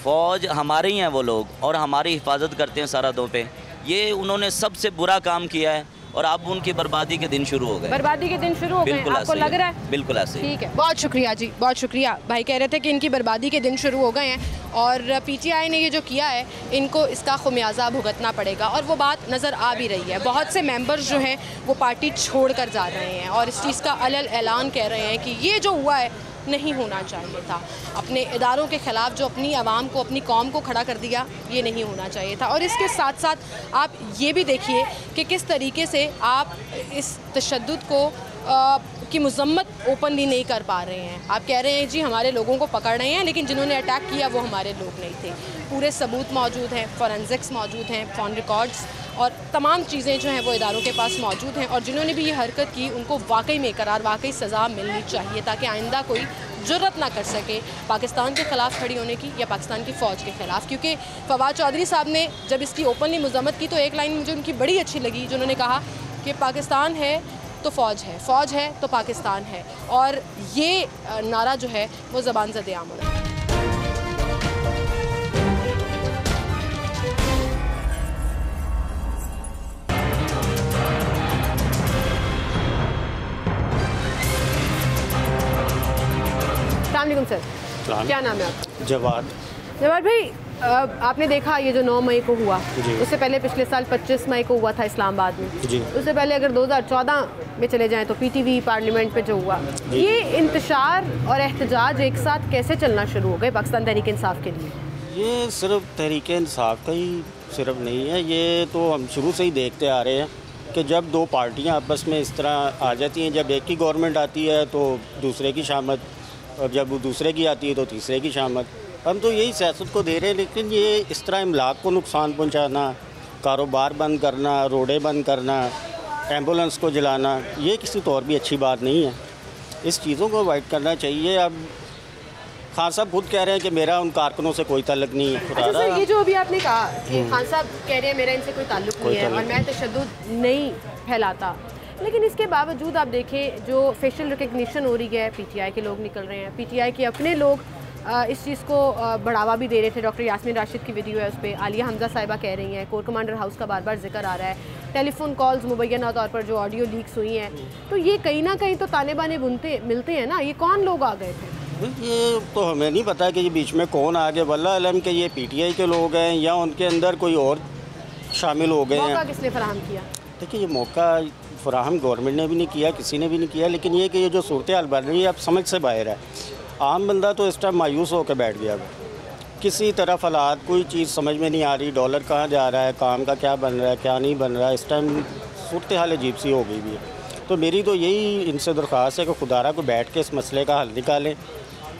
फ़ौज हमारे ही हैं वो लोग, और हमारी हिफाजत करते हैं सरहदों पे। ये उन्होंने सबसे बुरा काम किया है और अब उनकी बर्बादी के दिन शुरू हो गए। बर्बादी के दिन शुरू हो गए, आपको लग रहा है? बिल्कुल ऐसे। ठीक है, बहुत शुक्रिया जी, बहुत शुक्रिया। भाई कह रहे थे कि इनकी बर्बादी के दिन शुरू हो गए हैं और PTI ने ये जो किया है, इनको इसका खुमियाजा भुगतना पड़ेगा, और वो बात नज़र आ भी रही है। बहुत से मेंबर्स जो हैं वो पार्टी छोड़ कर जा रहे हैं और इस चीज़ का अलल ऐलान कह रहे हैं कि ये जो हुआ है नहीं होना चाहिए था। अपने इदारों के ख़िलाफ़ जो अपनी आवाम को, अपनी कौम को खड़ा कर दिया, ये नहीं होना चाहिए था। और इसके साथ साथ आप ये भी देखिए कि किस तरीके से आप इस तशद्दुद को की मज़म्मत ओपनली नहीं कर पा रहे हैं। आप कह रहे हैं जी हमारे लोगों को पकड़ रहे हैं, लेकिन जिन्होंने अटैक किया वो हमारे लोग नहीं थे। पूरे सबूत मौजूद हैं, फॉरेंसिक्स मौजूद हैं, फ़ोन रिकॉर्ड्स और तमाम चीज़ें जो हैं वो इदारों के पास मौजूद हैं, और जिन्होंने भी ये हरकत की उनको वाकई में करार, वाकई सज़ा मिलनी चाहिए, ताकि आइंदा कोई जुर्रत ना कर सके पाकिस्तान के ख़िलाफ़ खड़ी होने की या पाकिस्तान की फ़ौज के ख़िलाफ़। क्योंकि फवाद चौधरी साहब ने जब इसकी ओपनली मज़म्मत की तो एक लाइन मुझे उनकी बड़ी अच्छी लगी, जिन्होंने कहा कि पाकिस्तान है तो फ़ौज है, फ़ौज है तो पाकिस्तान है, और ये नारा जो है वो ज़बान ज़द आम है। सर, क्या नाम है आपका? जवाद। जवाद भाई, आपने देखा ये जो 9 मई को हुआ, उससे पहले पिछले साल 25 मई को हुआ था इस्लामाबाद में, उससे पहले अगर 2014 में चले जाएं तो PTV पार्लियामेंट पे जो हुआ, ये इंतशार और एहतजाज एक साथ कैसे चलना शुरू हो गए पाकिस्तान तहरीक इंसाफ के लिए? ये सिर्फ तहरीक इंसाफ का ही सिर्फ नहीं है, ये तो हम शुरू से ही देखते आ रहे हैं कि जब दो पार्टियाँ आपस में इस तरह आ जाती हैं, जब एक की गवर्नमेंट आती है तो दूसरे की शामत, और जब वो दूसरे की आती है तो तीसरे की शामत। हम तो यही सियासत को दे रहे हैं, लेकिन ये इस तरह इमलाक को नुकसान पहुंचाना, कारोबार बंद करना, रोडें बंद करना, एम्बुलेंस को जलाना, ये किसी तौर भी अच्छी बात नहीं है। इस चीज़ों को अवॉइड करना चाहिए। अब खान साहब खुद कह रहे हैं कि मेरा उन कारकुनों से कोई ताल्लुक नहीं है। अच्छा सर, ये जो अभी आपने कहा कि खान साहब कह रहे हैं मेरा इनसे कोई ताल्लुक नहीं है और मैं तशद्दुद नहीं फैलाता, लेकिन इसके बावजूद आप देखें जो फेशियल रिकग्निशन हो रही है, PTI के लोग निकल रहे हैं, PTI के अपने लोग इस चीज़ को बढ़ावा भी दे रहे थे। डॉक्टर यास्मीन राशिद की वीडियो है, उस पर आलिया हमजा साहिबा कह रही हैं, कोर कमांडर हाउस का बार बार जिक्र आ रहा है, टेलीफोन कॉल्स मुबैना तौर पर जो ऑडियो लीक्स हुई हैं, तो ये कहीं ना कहीं तो ताने बाने बुनते मिलते हैं ना। ये कौन लोग आ गए थे? ये तो हमें नहीं पता कि ये बीच में कौन आ गए, वल्लाह अलम के ये PTI के लोग हैं या उनके अंदर कोई और शामिल हो गए हैं। मौका किसने फराहम किया? देखिए, ये मौका फराहम गवर्नमेंट ने भी नहीं किया, किसी ने भी नहीं किया, लेकिन ये कि ये जो सूरत हाल बन रही है अब समझ से बाहर है। आम बंदा तो इस टाइम मायूस होकर बैठ गया, किसी तरफ हालात कोई चीज़ समझ में नहीं आ रही, डॉलर कहाँ जा रहा है, काम का क्या बन रहा है, क्या नहीं बन रहा है। इस टाइम सूरत हाल अजीब सी हो गई भी है। तो मेरी तो यही इनसे दरख्वास्त है कि खुदारा को बैठ के इस मसले का हल निकालें,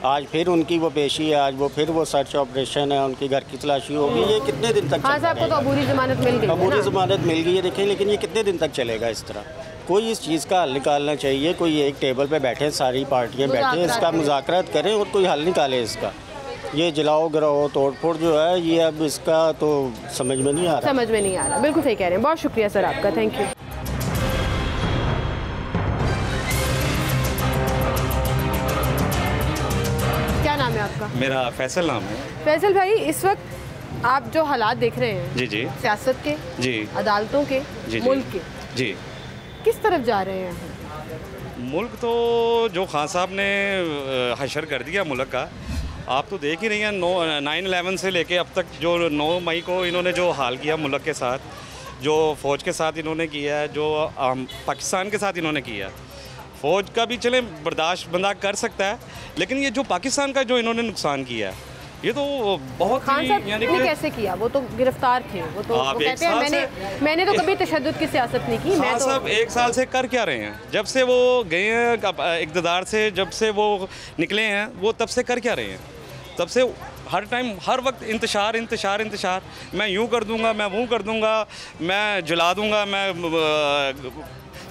आज फिर उनकी वो पेशी है, आज वो फिर वो सर्च ऑपरेशन है, उनकी घर की तलाशी होगी। ये कितने दिन तक? हाँ साहब को तो अबूरी जमानत मिल गई, अबूरी जमानत मिल गई है, देखिए, लेकिन ये कितने दिन तक चलेगा इस तरह? कोई इस चीज़ का हल निकालना चाहिए, कोई एक टेबल पे बैठे, सारी पार्टियाँ बैठे, इसका मुज़ाकरात करें और कोई हल निकाले इसका। ये जलाओ गिराओ तोड़ फोड़ जो है, ये अब इसका तो समझ में नहीं आ रहा। समझ में नहीं आ रहा, बिल्कुल सही कह रहे हैं। बहुत शुक्रिया सर आपका, थैंक यू। क्या नाम है आपका? मेरा फैसल नाम है। फैसल भाई, इस वक्त आप जो हालात देख रहे हैं जी जी सियासत के, जी अदालतों के, जी मुल्क के, जी, किस तरफ जा रहे हैं? मुल्क तो जो खान साहब ने हशर कर दिया मुल्क का, आप तो देख ही रही हैं। 9/11 से लेके अब तक जो 9 मई को इन्होंने जो हाल किया मुल्क के साथ, जो फ़ौज के साथ इन्होंने किया है, जो पाकिस्तान के साथ इन्होंने किया। फ़ौज का भी चले बर्दाश्त बंदा कर सकता है, लेकिन ये जो पाकिस्तान का जो इन्होंने नुकसान किया है, ये तो बहुत खान साहब ने कैसे किया? वो तो गिरफ्तार थे, वो तो वो कहते हैं मैंने तो कभी तशद्दुद की सियासत नहीं की। मैं तो साहब 1 साल से कर क्या रहे हैं? जब से वो गए हैं इक़्तिदार से, जब से वो निकले हैं, वो तब से कर क्या रहे हैं? तब से हर टाइम हर वक्त इंतशार इंतशार इंतशार, मैं यूँ कर दूंगा, मैं वो कर दूंगा, मैं जला दूंगा, मैं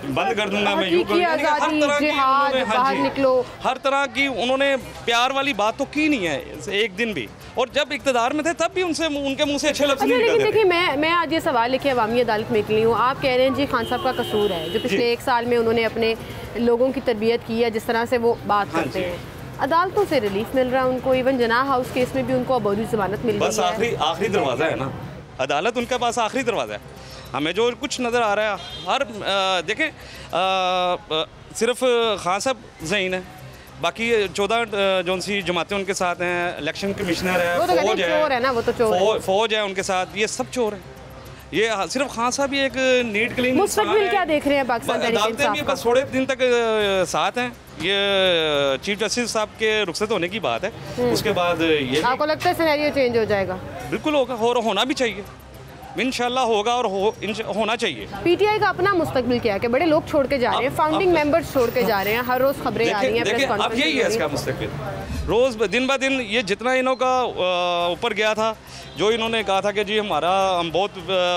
बंद कर दूंगा, मैं यूँ कर दूंगा। हर तरह की उन्होंने प्यार वाली बात तो की नहीं है एक दिन भी, और जब इक़्तिदार में थे तब भी उनके मुंह से अच्छे लफ्ज़ नहीं निकलते। देखिए, मैं आज ये सवाल लेके अवामी अदालत में निकली हूँ। आप कह रहे हैं जी खान साहब का कसूर है, जो पिछले 1 साल में उन्होंने अपने लोगों की तरबियत की है, जिस तरह से वो बात करते हैं। अदालतों से रिलीफ मिल रहा है उनको, इवन जनाह हाउस केस में भी उनको अबूरी जमानत मिल गई है। बस आखिरी दरवाज़ा है ना, अदालत उनके पास आखिरी दरवाज़ा है। हमें जो कुछ नज़र आ रहा है, हर देखें, सिर्फ खान साहब ज़हीन है, बाकी 14 जो सी जमातें उनके साथ हैं, इलेक्शन कमिश्नर है, फौज है, फौज है उनके साथ, ये सब चोर हैं। ये सिर्फ खान साहब ही एक नीट क्लीन मुस्तकबिल क्या देख रहे हैं पाकिस्तान अदालतें भी बस थोड़े दिन तक साथ हैं। ये चीफ जस्टिस साहब के रुखसत होने की बात है, उसके बाद ये आपको लगता है सिनेरियो चेंज हो जाएगा? बिल्कुल होगा, होना भी चाहिए, इंशाल्लाह होगा, और होना चाहिए। पीटीआई का अपना मुस्तकबिल क्या है कि बड़े लोग छोड़ के जा रहे हैं, फाउंडिंग मेंबर्स छोड़ के जा रहे हैं, हर रोज़ खबरें आ रही हैं, प्रेस कॉन्फ्रेंस। अब यही है इसका मुस्तकबिल, रोज़ दिन ब दिन ये जितना इन्हों का ऊपर गया था, जो इन्होंने कहा था कि जी हम बहुत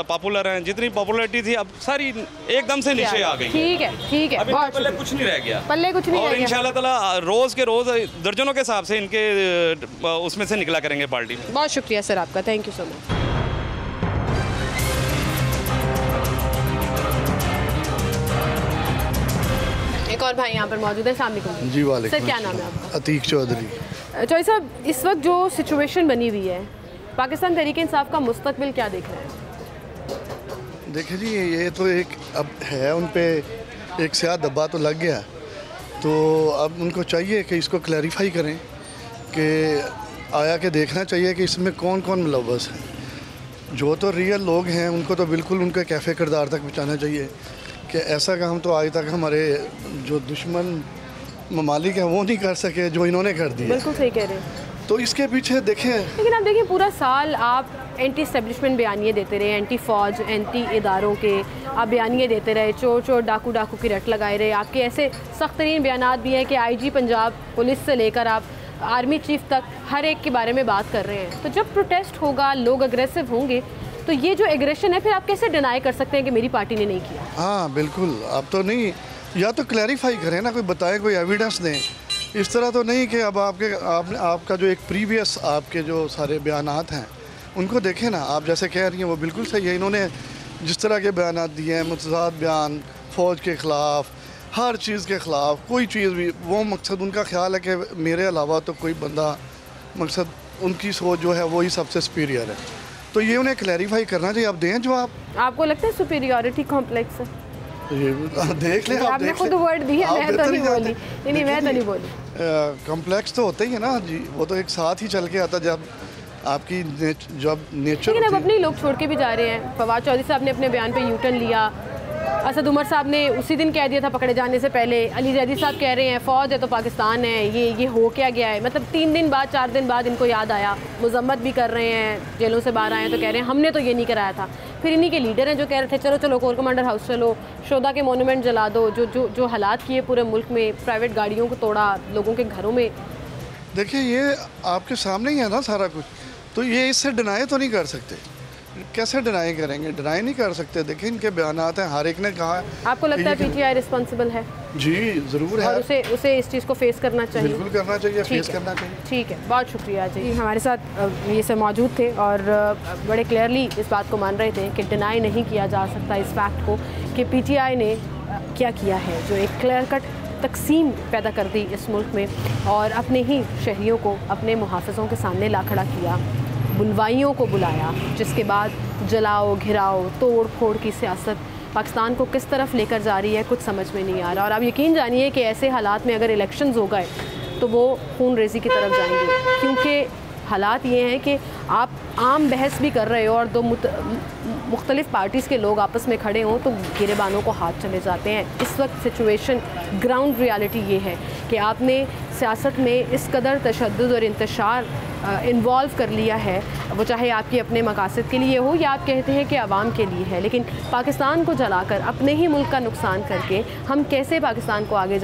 पॉपुलर हैं, जितनी पॉपुलैरिटी थी अब सारी एकदम से नीचे आ गई। ठीक है, अभी पल्ले कुछ नहीं रह गया, पल्ले कुछ नहीं रह गया। इंशाल्लाह ताला रोज़ के रोज़ दर्जनों के हिसाब से इनके उसमें से निकला करेंगे पार्टी में। बहुत शुक्रिया सर आपका, थैंक यू सो मच। एक और भाई यहाँ पर मौजूद है, सामने जी वालेकुम। सर क्या नाम है आपका? अतीक चौधरी। चौधरी साहब, इस वक्त जो सिचुएशन बनी हुई है, पाकिस्तान तहरीक इंसाफ का मुस्तकबिल क्या देख रहे हैं? देखिए जी, ये तो एक अब है, उन पे एक स्याह दब्बा तो लग गया, तो अब उनको चाहिए कि इसको क्लैरिफाई करें, कि आया के देखना चाहिए कि इसमें कौन कौन मुलव्वस है। जो तो रियल लोग हैं उनको तो बिल्कुल उनके कैफ़े किरदार तक पहुँचाना चाहिए कि ऐसा काम तो आज तक हमारे जो दुश्मन ममालिक हैं वो नहीं कर सके जो इन्होंने कर दिया। बिल्कुल सही कह रहे हैं। तो इसके पीछे देखें, लेकिन आप देखिए पूरा साल आप एंटी एस्टेब्लिशमेंट बयानिए देते रहे, एंटी फ़ौज, एंटी इदारों के आप बयानिए देते रहे, चोर चोर डाकू डाकू की रट लगाए रहे। आपके ऐसे सख्त तरीन बयानात भी हैं कि IG पंजाब पुलिस से लेकर आप आर्मी चीफ तक हर एक के बारे में बात कर रहे हैं। तो जब प्रोटेस्ट होगा, लोग अग्रेसिव होंगे, तो ये जो एग्रेशन है फिर आप कैसे डिनाई कर सकते हैं कि मेरी पार्टी ने नहीं किया? हाँ बिल्कुल, अब तो नहीं, या तो क्लैरिफाई करें ना, कोई बताए, कोई एविडेंस दें। इस तरह तो नहीं कि अब आपका जो एक प्रीवियस आपके जो सारे बयानात हैं उनको देखें ना, आप जैसे कह रही हैं वो बिल्कुल सही है। इन्होंने जिस तरह के बयानात दिए हैं, मुतज़ाद बयान, फ़ौज के ख़िलाफ़, हर चीज़ के ख़िलाफ़, कोई चीज़ भी, वो मकसद उनका ख्याल है कि मेरे अलावा तो कोई बंदा, मकसद उनकी सोच जो है वही सबसे सुपीरियर है। तो ये उन्हें क्लैरिफाई करना चाहिए। आप दें जवाब। आपको लगता है सुपीरियरिटी कॉम्प्लेक्स है? ये देख लें, आपने खुद वर्ड दिया, मैं तो नहीं बोली। नहीं, मैं तो नहीं बोली। कॉम्प्लेक्स तो होता ही है ना जी, वो तो एक साथ ही चल के आता जब आपकी जब नेचर। लेकिन अब अपने लोग छोड़ के भी जा रहे हैं। फवाद चौधरी साहब ने अपने बयान पे यूटर्न लिया, असद उमर साहब ने उसी दिन कह दिया था पकड़े जाने से पहले, अली जैदी साहब कह रहे हैं फ़ौज है तो पाकिस्तान है, ये हो क्या गया है। मतलब 3 दिन बाद 4 दिन बाद इनको याद आया, मजम्मत भी कर रहे हैं, जेलों से बाहर आए हैं तो कह रहे हैं हमने तो ये नहीं कराया था। फिर इन्हीं के लीडर हैं जो कह रहे थे चलो चलो कोर कमांडर हाउस चलो, शोधा के मोनूमेंट जला दो, जो हालात किए पूरे मुल्क में, प्राइवेट गाड़ियों को तोड़ा, लोगों के घरों में। देखिए ये आपके सामने ही है ना सारा कुछ, तो ये इससे डिनाई तो नहीं कर सकते। कैसे डिनाई करेंगे? डिनाई नहीं कर सकते। देखिए इनके बयानात हैं, हर एक ने कहा है। आपको लगता है पीटीआई रिस्पॉन्सिबल है? जी ज़रूर है, और उसे इस चीज़ को फेस करना चाहिए। बिल्कुल करना चाहिए, फेस करना चाहिए। ठीक है, बहुत शुक्रिया जी। हमारे साथ ये सब मौजूद थे और बड़े क्लियरली इस बात को मान रहे थे कि डिनाई नहीं किया जा सकता इस फैक्ट को कि पीटीआई ने क्या किया है, जो एक क्लियर कट तकसीम पैदा कर दी इस मुल्क में और अपने ही शहरियों को अपने मुहाफ़िज़ों के सामने ला खड़ा किया, बुलवाइयों को बुलाया, जिसके बाद जलाओ घिराओ तोड़ फोड़ की सियासत पाकिस्तान को किस तरफ लेकर जा रही है कुछ समझ में नहीं आ रहा। और आप यकीन जानिए कि ऐसे हालात में अगर इलेक्शंस हो गए तो वो खून रेज़ी की तरफ जाएंगे, क्योंकि हालात ये हैं कि आप आम बहस भी कर रहे हो और दो मुख्तलिफ पार्टीज़ के लोग आपस में खड़े हों तो गिरेबानों को हाथ चले जाते हैं। इस वक्त सिचुएशन ग्राउंड रियलिटी ये है कि आपने सियासत में इस कदर तशद्दुद और इंतशार इन्वॉल्व कर लिया है, वो चाहे आपके अपने मकासद के लिए हो या आप कहते हैं कि आवाम के लिए है, लेकिन पाकिस्तान को जलाकर अपने ही मुल्क का नुकसान करके हम कैसे पाकिस्तान को आगे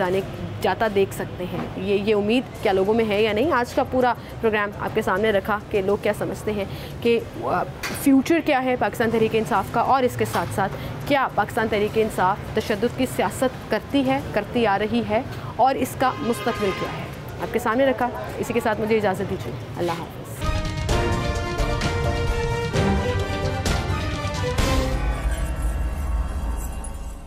जाता देख सकते हैं? ये उम्मीद क्या लोगों में है या नहीं? आज का पूरा प्रोग्राम आपके सामने रखा कि लोग क्या समझते हैं कि फ्यूचर क्या है पाकिस्तान तहरीक इंसाफ का, और इसके साथ साथ क्या पाकिस्तान तहरीक इंसाफ तशद्दुद की सियासत करती आ रही है और इसका मुस्तकबिल क्या है, आपके सामने रखा। इसी के साथ मुझे इजाज़त दीजिए। अल्लाह हाफ़िज़।